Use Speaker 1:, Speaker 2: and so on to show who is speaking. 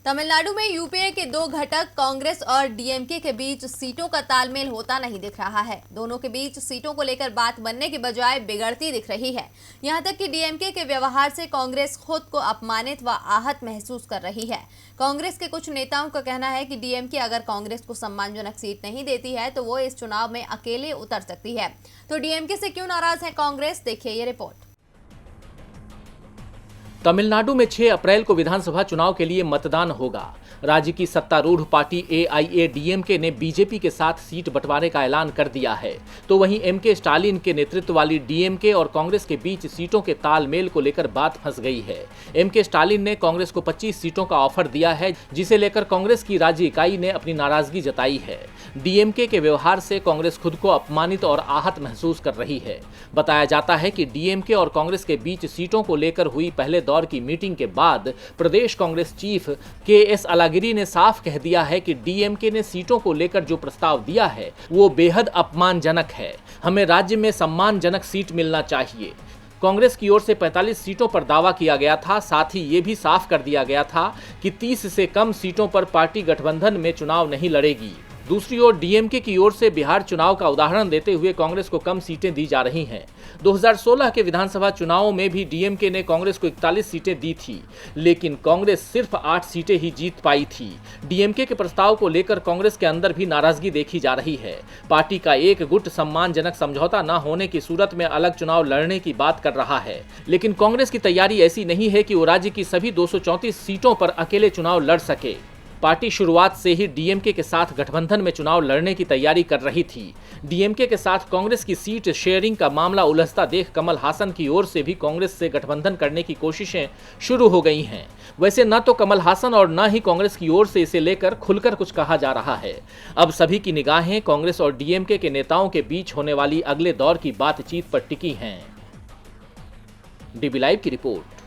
Speaker 1: तमिलनाडु में यूपीए के दो घटक कांग्रेस और डीएमके के बीच सीटों का तालमेल होता नहीं दिख रहा है। दोनों के बीच सीटों को लेकर बात बनने की बजाय बिगड़ती दिख रही है। यहां तक कि डीएमके के व्यवहार से कांग्रेस खुद को अपमानित व आहत महसूस कर रही है। कांग्रेस के कुछ नेताओं का कहना है कि डीएमके अगर कांग्रेस को सम्मानजनक सीट नहीं देती है तो वो इस चुनाव में अकेले उतर सकती है। तो डीएमके से क्यों नाराज है कांग्रेस, देखिए ये रिपोर्ट।
Speaker 2: तमिलनाडु में 6 अप्रैल को विधानसभा चुनाव के लिए मतदान होगा। राज्य की सत्तारूढ़ पार्टी एआईएडीएमके ने बीजेपी के साथ सीट बंटवारे का ऐलान कर दिया है, तो वहीं एमके स्टालिन के नेतृत्व वाली डीएमके और कांग्रेस के बीच सीटों के तालमेल को लेकर बात फंस गई है। एमके स्टालिन ने कांग्रेस को 25 सीटों का ऑफर दिया है, जिसे लेकर कांग्रेस की राज्य इकाई ने अपनी नाराजगी जताई है। डीएमके के व्यवहार से कांग्रेस खुद को अपमानित और आहत महसूस कर रही है। बताया जाता है कि डीएमके और कांग्रेस के बीच सीटों को लेकर हुई पहले दौर की मीटिंग के बाद प्रदेश कांग्रेस चीफ के.एस. अलागिरी ने साफ कह दिया है कि डीएमके ने सीटों को लेकर जो प्रस्ताव दिया है वो बेहद अपमानजनक है। हमें राज्य में सम्मानजनक सीट मिलना चाहिए। कांग्रेस की ओर से 45 सीटों पर दावा किया गया था। साथ ही ये भी साफ कर दिया गया था कि 30 से कम सीटों पर पार्टी गठबंधन में चुनाव नहीं लड़ेगी। दूसरी ओर डीएमके की ओर से बिहार चुनाव का उदाहरण देते हुए कांग्रेस को कम सीटें दी जा रही हैं। 2016 के विधानसभा चुनावों में भी डीएमके ने कांग्रेस को 41 सीटें दी थी, लेकिन कांग्रेस सिर्फ 8 सीटें ही जीत पाई थी। डीएमके के प्रस्ताव को लेकर कांग्रेस के अंदर भी नाराजगी देखी जा रही है। पार्टी का एक गुट सम्मानजनक समझौता न होने की सूरत में अलग चुनाव लड़ने की बात कर रहा है, लेकिन कांग्रेस की तैयारी ऐसी नहीं है कि वो राज्य की सभी 234 सीटों पर अकेले चुनाव लड़ सके। पार्टी शुरुआत से ही डीएमके के साथ गठबंधन में चुनाव लड़ने की तैयारी कर रही थी। डीएमके के साथ कांग्रेस की सीट शेयरिंग का मामला उलझता देख कमल हासन की ओर से भी कांग्रेस से गठबंधन करने की कोशिशें शुरू हो गई हैं। वैसे न तो कमल हासन और न ही कांग्रेस की ओर से इसे लेकर खुलकर कुछ कहा जा रहा है। अब सभी की निगाहें कांग्रेस और डीएमके के नेताओं के बीच होने वाली अगले दौर की बातचीत पर टिकी हैं। डीबी लाइव की रिपोर्ट।